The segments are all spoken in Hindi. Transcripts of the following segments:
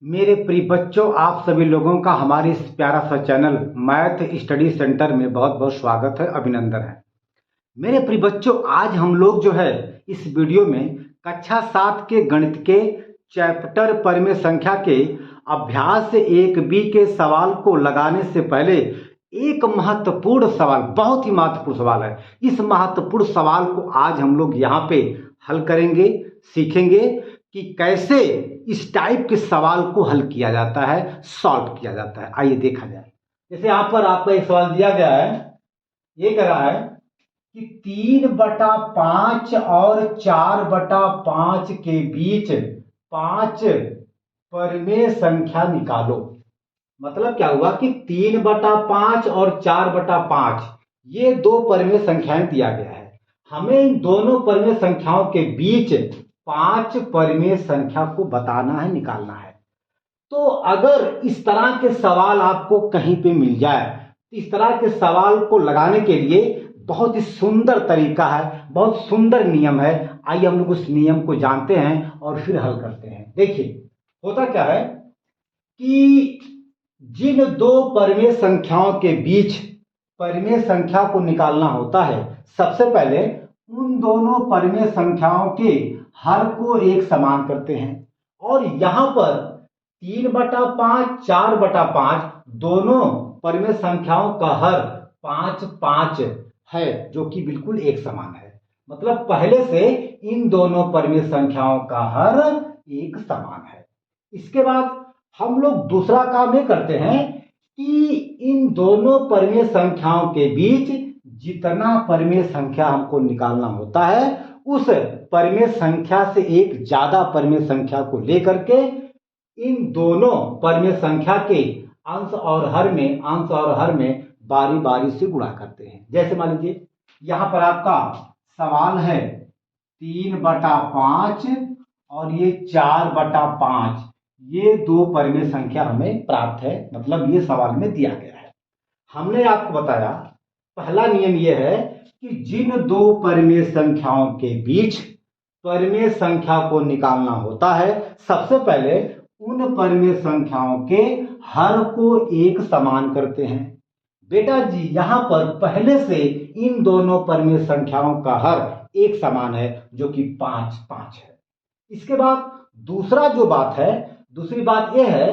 मेरे प्रिय बच्चों, आप सभी लोगों का हमारे इस प्यारा सा चैनल मैथ स्टडी सेंटर में बहुत बहुत स्वागत है, अभिनंदन है। मेरे प्रिय बच्चों, आज हम लोग जो है इस वीडियो में कक्षा 7 के गणित के चैप्टर परिमेय संख्या के अभ्यास 1B के सवाल को लगाने से पहले एक महत्वपूर्ण सवाल, बहुत ही महत्वपूर्ण सवाल है। इस महत्वपूर्ण सवाल को आज हम लोग यहाँ पे हल करेंगे, सीखेंगे कि कैसे इस टाइप के सवाल को हल किया जाता है, सॉल्व किया जाता है। आइए देखा जाए। जैसे यहाँ पर आपका एक सवाल दिया गया है, ये कह रहा है कि 3/5 और 4/5 के बीच 5 परिमेय संख्या निकालो। मतलब क्या हुआ कि 3/5 और 4/5 ये दो परिमेय संख्याएं दिया गया है। हमें इन दोनों परिमेय संख्याओं के बीच 5 परिमेय संख्या को बताना है, निकालना है। तो अगर इस तरह के सवाल आपको कहीं पे मिल जाए, तो इस तरह के सवाल को लगाने के लिए बहुत ही सुंदर तरीका है, बहुत सुंदर नियम है। आइए हम लोग उस नियम को जानते हैं और फिर हल करते हैं। देखिए, होता क्या है कि जिन दो परिमेय संख्याओं के बीच परिमेय संख्या को निकालना होता है, सबसे पहले उन दोनों परिमेय संख्याओं के हर को एक समान करते हैं। और यहां पर 3/5 4/5 दोनों परिमेय संख्याओं का हर 5 है, जो कि बिल्कुल एक समान है। मतलब पहले से इन दोनों परिमेय संख्याओं का हर एक समान है। इसके बाद हम लोग दूसरा काम ये करते हैं कि इन दोनों परिमेय संख्याओं के बीच जितना परिमेय संख्या हमको निकालना होता है, उस परिमेय संख्या से एक ज्यादा परिमेय संख्या को लेकर के इन दोनों परिमेय संख्या के अंश और हर में बारी बारी से गुणा करते हैं। जैसे मान लीजिए यहां पर आपका सवाल है 3/5 और ये 4/5, ये दो परिमेय संख्या हमें प्राप्त है। मतलब ये सवाल में दिया गया है। हमने आपको बताया पहला नियम यह है कि जिन दो परिमेय संख्याओं के बीच परिमेय संख्या को निकालना होता है, सबसे पहले उन परिमेय संख्याओं के हर को एक समान करते हैं। बेटा जी, यहां पर पहले से इन दोनों परिमेय संख्याओं का हर एक समान है, जो कि 5 है। इसके बाद दूसरी बात यह है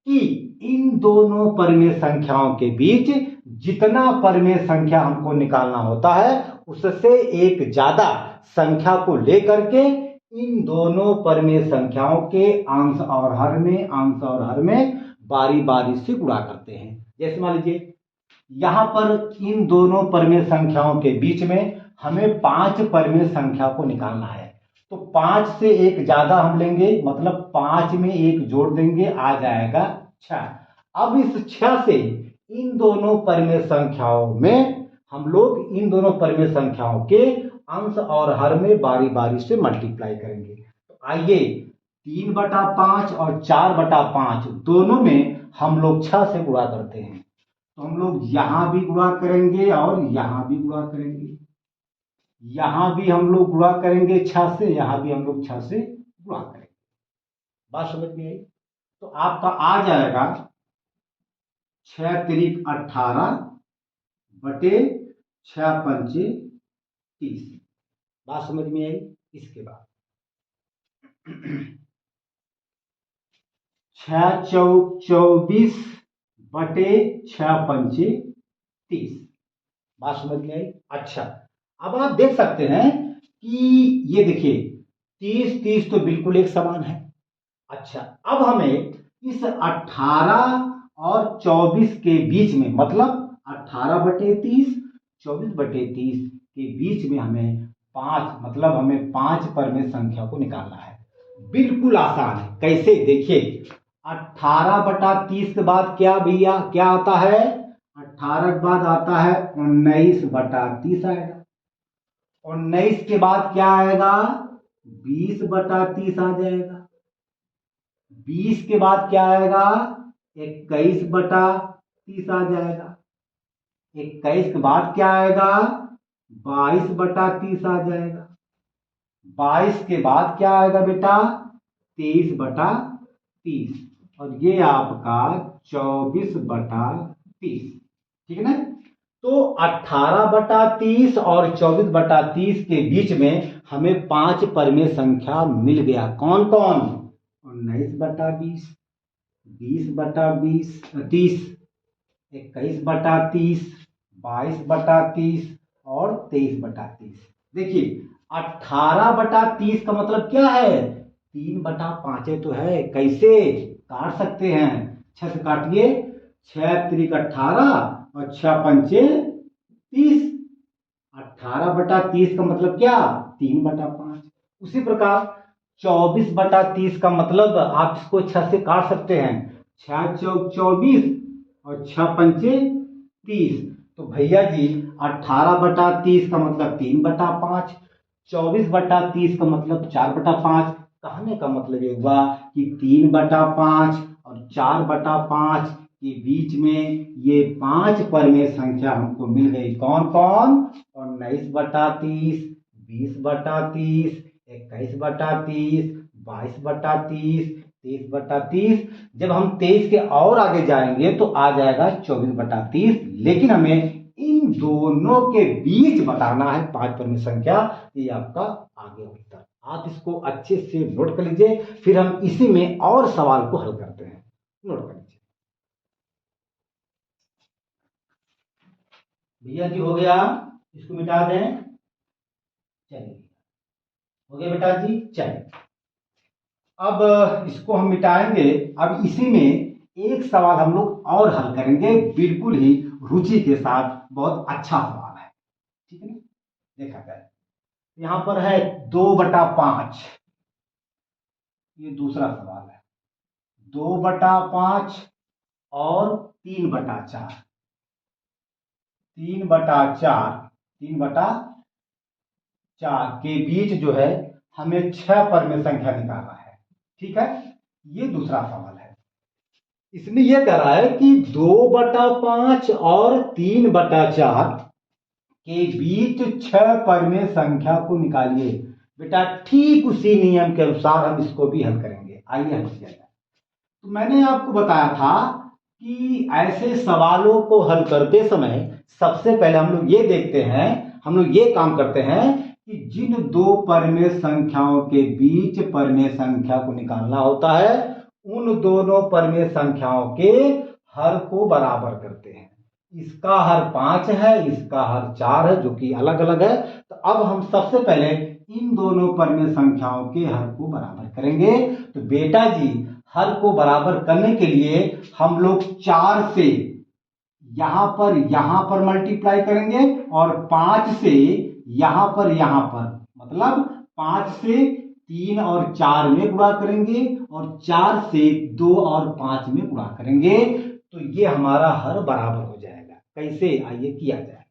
कि इन दोनों परिमेय संख्याओं के बीच जितना परिमेय संख्या हमको निकालना होता है, उससे एक ज्यादा संख्या को लेकर के इन दोनों परिमेय संख्याओं के अंश और हर में बारी बारी से गुणा करते हैं। जैसे मान लीजिए यहां पर इन दोनों परिमेय संख्याओं के बीच में हमें 5 परिमेय संख्या को निकालना है। तो 5 से एक ज्यादा हम लेंगे, मतलब 5 में एक जोड़ देंगे, आ जाएगा 6। अब इस 6 से इन दोनों परिमेय संख्याओं में हम लोग इन दोनों परिमेय संख्याओं के अंश और हर में बारी बारी से मल्टीप्लाई करेंगे। तो आइए 3/5 और 4/5 दोनों में हम लोग 6 से गुणा करते हैं। तो हम लोग यहां भी गुणा करेंगे और यहां भी गुणा करेंगे। यहां भी हम लोग गुणा करेंगे 6 से, यहां भी हम लोग 6 से गुणा करेंगे। बात समझ में आई? तो आपका आ जाएगा 6 तिरिक 18 बटे 6 पंचे 30। बात समझ में आई? इसके बाद 6 चौक 24 बटे 6 पंचे 30। बात समझ में आई? अच्छा, अब आप देख सकते हैं कि ये देखिए 30 तो बिल्कुल एक समान है। अच्छा, अब हमें इस 18 और 24 के बीच में, मतलब 18/30 24/30 के बीच में हमें 5, मतलब हमें 5 परिमेय संख्या को निकालना है। बिल्कुल आसान है। कैसे? देखिए 18/30 के बाद क्या भैया, क्या आता है? 18 के बाद आता है 19/30 आएगा। 19 के बाद क्या आएगा? 20/30 आ जाएगा। 20 के बाद क्या आएगा? 21/30 आ जाएगा। 21 के बाद क्या आएगा? 22/30 आ जाएगा। 22 के बाद क्या आएगा बेटा? 23/30। और ये आपका 24/30, ठीक है ना। तो 18/30 और 24/30 के बीच में हमें 5 परमेय संख्या मिल गया। कौन कौन? 19/20, 20/20, 30, 21/30, 22/30 और 23/30। देखिए 18/30 का मतलब क्या है? 3/5 तो है। कैसे काट सकते हैं? 6 से काटिए, 6 त्रिक 18 और 6 पंचे 30। 18/30 का मतलब क्या? 3/5। उसी प्रकार 24/30 का मतलब आप इसको 6 से काट सकते हैं। 6 चौक 24 और 6 पंचे 30। तो भैया जी 18/30 का मतलब 3/5, 24/30 का मतलब 4/5। कहने का मतलब ये हुआ कि 3/5 और 4/5 के बीच में ये 5 परमेय संख्या हमको मिल गई। कौन कौन? 19/30, 20/30, 21/30, 22/30, 23/30। जब हम 23 के और आगे जाएंगे तो आ जाएगा 24/30। लेकिन हमें इन दोनों के बीच बताना है 5 परमेय संख्या। ये आपका आगे उत्तर। आप इसको अच्छे से नोट कर लीजिए, फिर हम इसी में और सवाल को हल करते हैं। नोट कर लीजिए भैया जी। हो गया, इसको मिटा दें। चलिए हो गया बेटा जी। चलिए अब इसको हम मिटाएंगे। अब इसी में एक सवाल हम लोग और हल करेंगे, बिल्कुल ही रुचि के साथ। बहुत अच्छा सवाल है, ठीक है ना। देखा जाए, यहां पर है 2/5। ये दूसरा सवाल है। 2/5 और 3/4। 3/4, 3/4 के बीच जो है हमें 6 परमेय संख्या निकालना है, ठीक है। ये दूसरा सवाल है। इसमें यह कह रहा है कि 2/5 और 3/4 के बीच 6 परमेय संख्या को निकालिए। बेटा ठीक उसी नियम के अनुसार हम इसको भी हल करेंगे। आइए हम किया जाए। तो मैंने आपको बताया था कि ऐसे सवालों को हल करते समय सबसे पहले हम लोग ये देखते हैं, हम लोग ये काम करते हैं कि जिन दो परमेय संख्याओं के बीच परमेय संख्या को निकालना होता है, उन दोनों परमेय संख्याओं के हर को बराबर करते हैं। इसका हर 5 है, इसका हर 4 है, जो कि अलग अलग है। तो अब हम सबसे पहले इन दोनों परमेय संख्याओं के हर को बराबर करेंगे। तो बेटा जी हर को बराबर करने के लिए हम लोग 4 से यहां पर मल्टीप्लाई करेंगे और 5 से यहां पर, मतलब 5 से 3 और 4 में गुणा करेंगे और 4 से 2 और 5 में गुणा करेंगे। तो ये हमारा हर बराबर हो जाएगा। कैसे? आइए किया जाए।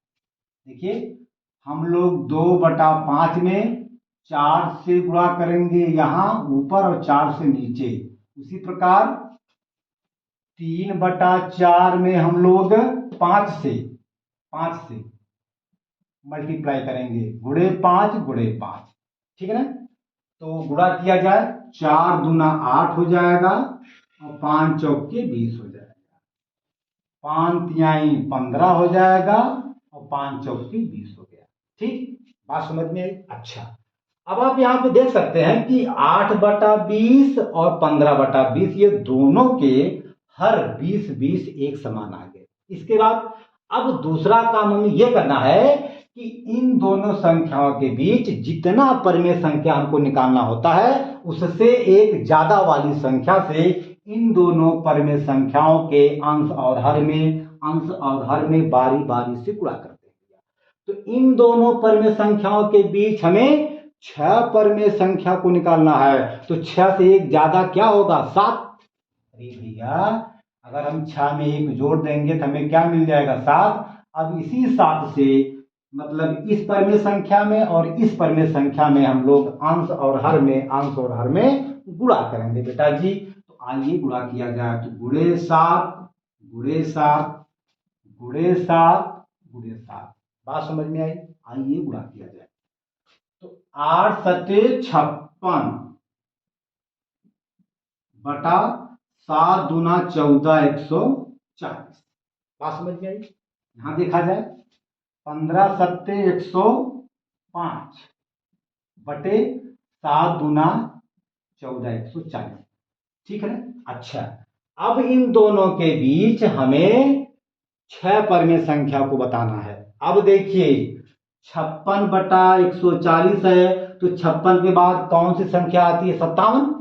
देखिए हम लोग 2/5 में 4 से गुणा करेंगे यहां ऊपर और 4 से नीचे। उसी प्रकार 3/4 में हम लोग 5 से मल्टीप्लाई करेंगे, गुणे 5 गुणे 5, ठीक है ना। तो गुणा किया जाए, 4 दूना 8 हो जाएगा और 5 चौके 20 हो जाएगा। 5 तिहाई 15 हो जाएगा और 5 चौके 20 हो गया। ठीक, बात समझ में आई? अच्छा, अब आप यहां पे देख सकते हैं कि 8/20 और 15/20 ये दोनों के हर 20-20 एक समान आ गए। इसके बाद अब दूसरा काम हमें यह करना है कि इन दोनों संख्याओं के बीच जितना परमेय संख्या हमको निकालना होता है, उससे एक ज्यादा वाली संख्या से इन दोनों परमेय संख्याओं के अंश और हर में बारी बारी से गुणा करते हैं। तो इन दोनों परमेय संख्याओं के बीच हमें 6 परमेय संख्या को निकालना है। तो 6 से एक ज्यादा क्या होगा? 7। अरे भैया अगर हम 6 में 1 जोड़ देंगे तो हमें क्या मिल जाएगा? 7। अब इसी 7 से मतलब इस परमेय संख्या में और इस परमेय संख्या में हम लोग अंश और हर में गुणा करेंगे बेटा जी। तो आइए गुणा किया जाए। तो गुणे 7 गुणे 7 गुणे 7 गुणे 7। बात समझ में आई? आइए गुणा किया जाए। तो 8 सते 56 बटा 7 दूना 14 140। बात समझ में आई? यहां देखा जाए 15 सत्ते 105 बटे 7 दूना 14 140। ठीक है ना? अच्छा, अब इन दोनों के बीच हमें 6 परमेय संख्या को बताना है। अब देखिए 56 बटा 140 है, तो 56 के बाद कौन सी संख्या आती है? 57।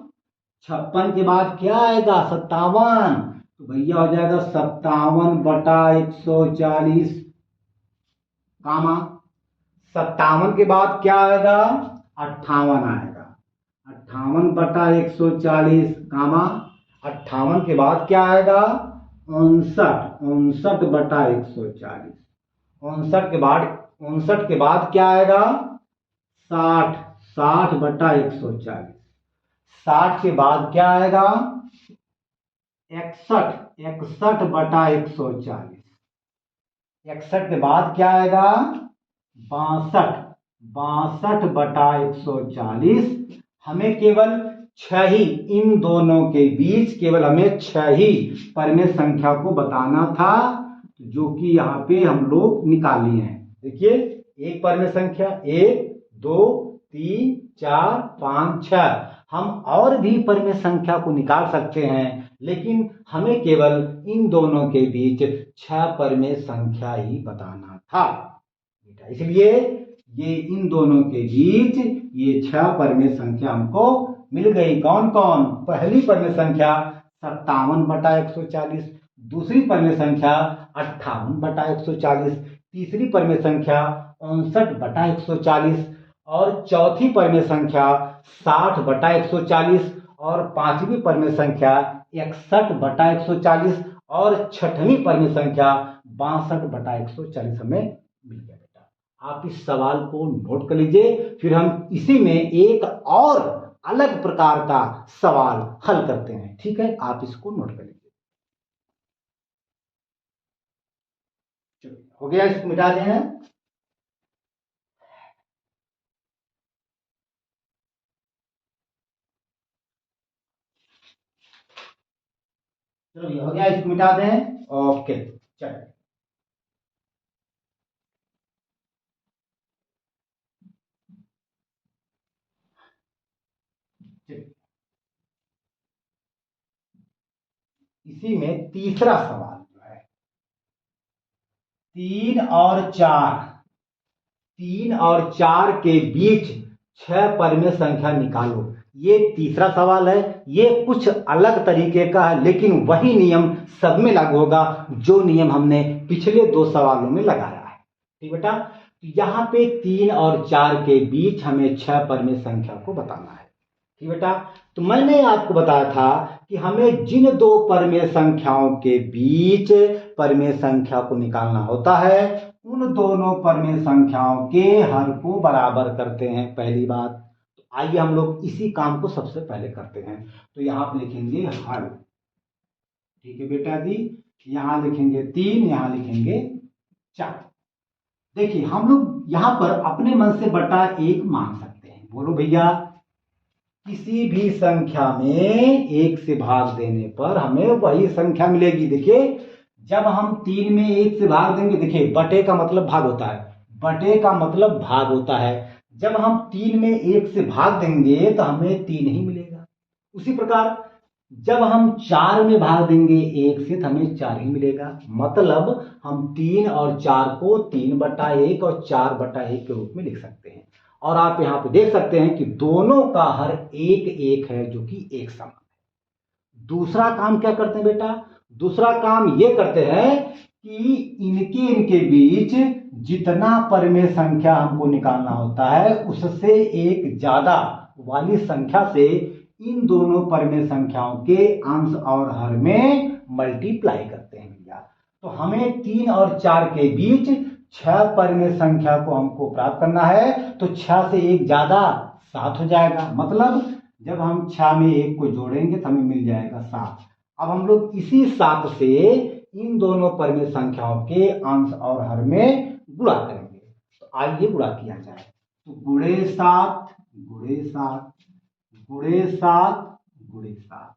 56 के बाद क्या आएगा? 57। तो भैया हो जाएगा 57 बटा 140 कामा 57 के बाद क्या आएगा? 58 आएगा। 58 बटा 140 कामा 58 के बाद क्या आएगा? 59 बटा 140। 59 के बाद क्या आएगा? 60 बटा 140। 60 के बाद क्या आएगा? 61 बटा 140। 61 के बाद क्या आएगा? 62 बटा 140। हमें केवल 6 ही, इन दोनों के बीच केवल हमें 6 ही परमेय संख्या को बताना था, जो कि यहाँ पे हम लोग निकाल लिए हैं। देखिए एक परमेय संख्या 1 2 3 4 5 6। हम और भी परमेय संख्या को निकाल सकते हैं, लेकिन हमें केवल इन दोनों के बीच 6 परमेय संख्या ही बताना था। इसलिए ये इन दोनों के बीच ये 6 परमेय संख्या हमको मिल गई। कौन कौन? पहली परमेय संख्या 57 बटा 140, दूसरी परमेय संख्या 58 बटा 140, तीसरी परमेय संख्या 59 बटा 140 और चौथी परमेय संख्या 60 बटा 140 और पांचवी परमेय संख्या 61 बटा 140 और छठवीं परमेय संख्या 62 बटा 140 हमें मिल गया। बेटा आप इस सवाल को नोट कर लीजिए, फिर हम इसी में एक और अलग प्रकार का सवाल हल करते हैं। ठीक है, आप इसको नोट कर लीजिए। हो गया, इसको मिटा दें हैं। चलो ये हो गया, इसको मिटा दें। ओके चलो, इसी में तीसरा सवाल जो है 3 और 4 के बीच 6 परमेय संख्या निकालो। ये तीसरा सवाल है। ये कुछ अलग तरीके का है, लेकिन वही नियम सब में लागू होगा जो नियम हमने पिछले 2 सवालों में लगाया है। ठीक बेटा, तो यहाँ पे 3 और 4 के बीच हमें 6 परमेय संख्या को बताना है। ठीक बेटा, तो मैंने आपको बताया था कि हमें जिन 2 परमेय संख्याओं के बीच परमेय संख्या को निकालना होता है, उन दोनों परमेय संख्याओं के हर को बराबर करते हैं। पहली बात, तो आइए हम लोग इसी काम को सबसे पहले करते हैं। तो यहां पर लिखेंगे हल। ठीक है बेटा जी, यहां लिखेंगे 3, यहां लिखेंगे 4। देखिए हम लोग यहां पर अपने मन से बटा 1 मान सकते हैं। बोलो भैया, किसी भी संख्या में 1 से भाग देने पर हमें वही संख्या मिलेगी। देखिए जब हम 3 में 1 से भाग देंगे, देखिए बटे का मतलब भाग होता है, बटे का मतलब भाग होता है। जब हम 3 में 1 से भाग देंगे तो हमें 3 ही मिलेगा। उसी प्रकार जब हम 4 में भाग देंगे 1 से तो हमें 4 ही मिलेगा। मतलब हम 3 और 4 को 3 बटा 1 और 4 बटा 1 के रूप में लिख सकते हैं। और आप यहां पे देख सकते हैं कि दोनों का हर एक 1 है, जो कि एक समान है। दूसरा काम क्या करते हैं बेटा? दूसरा काम ये करते हैं कि इनके बीच जितना परमेय संख्या हमको निकालना होता है, उससे एक ज्यादा वाली संख्या से इन दोनों परमेय संख्याओं के अंश और हर में मल्टीप्लाई करते हैं भैया। तो हमें 3 और 4 के बीच 6 परमेय संख्या को हमको प्राप्त करना है। तो 6 से 1 ज्यादा 7 हो जाएगा। मतलब जब हम 6 में 1 को जोड़ेंगे तो हमें मिल जाएगा 7। अब हम लोग इसी 7 से इन दोनों परमेय संख्याओं के अंश और हर में गुणा करेंगे। तो आइए गुणा किया जाए। तो गुणे 7 गुणे 7 गुणे 7 गुणे 7।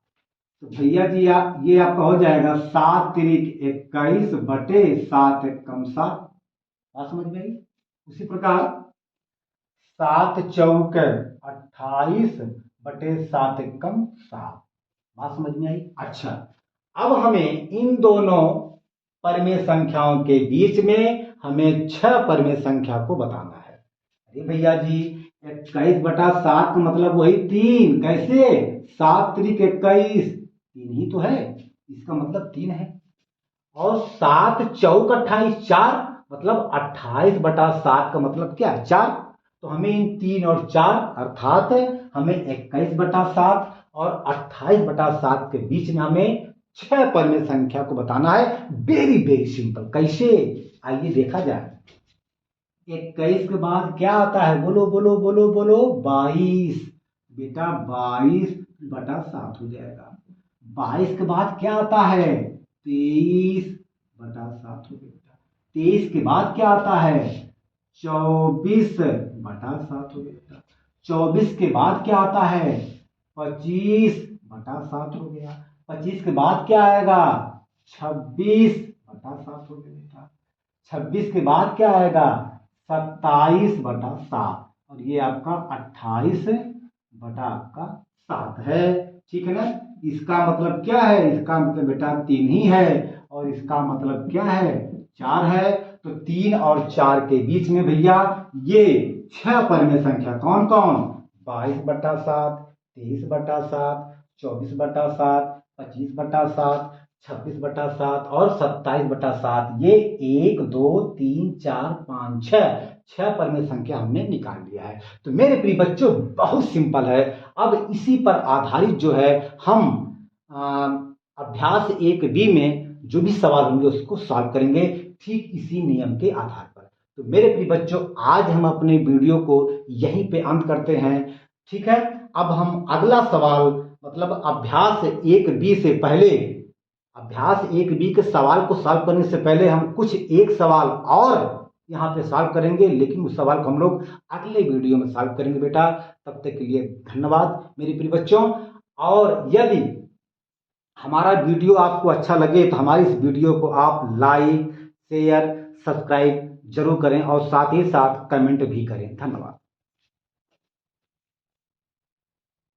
तो भैया जी ये आपका हो जाएगा 7 तिरिक 21 बटे 7 एकम 7। बात समझ में आई। उसी प्रकार 7 चौक 28 बटे 7 एकम 7। बात समझ में आई। अच्छा, अब हमें इन दोनों परमेय संख्याओं के बीच में हमें 6 परमेय संख्या को बताना है। अरे भैया जी 21 बटा 7 का मतलब वही 3। कैसे? 7 तिरिक 21, 3 ही तो है, इसका मतलब 3 है। और 7 चौक 28, 4, मतलब 28 बटा 7 का मतलब क्या है? 4। तो हमें इन 3 और 4 अर्थात हमें 21 बटा 7 और 28 बटा 7 के बीच में हमें 6 परमेय संख्या को बताना है। Very very simple. कैसे? आइए देखा जाए। 21 के बाद क्या आता है? बोलो बोलो बोलो बोलो। 22। बेटा 22 बटा 7 हो जाएगा। 22 के बाद क्या आता है? 23 बटा 7 हो गया। 23 के बाद क्या आता है? 24 बटा 7 हो गया। 24 के बाद क्या आता है? 25 बटा 7 हो गया। 25 के बाद क्या आएगा? 26 बटा 7 हो गया बेटा। 26 के बाद क्या आएगा? 27 बटा 7। और ये आपका 28 बटा आपका 7 है। ठीक है ना। इसका मतलब क्या है? इसका मतलब बेटा 3 ही है। और इसका मतलब क्या है? 4 है। तो 3 और 4 के बीच में भैया ये 6 परमेय संख्या कौन कौन? 22 बटा 7, 23 बटा 7, 24 बटा 7, 25 बटा 7, 26 बटा 7 और 27 बटा 7। ये 1 2 3 4 5 6 परमेय संख्या हमने निकाल लिया है। तो मेरे प्रिय बच्चों बहुत सिंपल है। अब इसी पर आधारित जो है हम अभ्यास 1B में जो भी सवाल होंगे उसको सॉल्व करेंगे ठीक इसी नियम के आधार पर। तो मेरे प्रिय बच्चों आज हम अपने वीडियो को यहीं पे अंत करते हैं। ठीक है। अब हम अगला सवाल मतलब अभ्यास 1B से पहले, अभ्यास 1B के सवाल को सॉल्व करने से पहले हम कुछ एक सवाल और यहाँ पे सॉल्व करेंगे, लेकिन उस सवाल को हम लोग अगले वीडियो में सॉल्व करेंगे बेटा। तब तक के लिए धन्यवाद मेरे प्रिय बच्चों। और यदि हमारा वीडियो आपको अच्छा लगे तो हमारी इस वीडियो को आप लाइक शेयर सब्सक्राइब जरूर करें और साथ ही साथ कमेंट भी करें। धन्यवाद।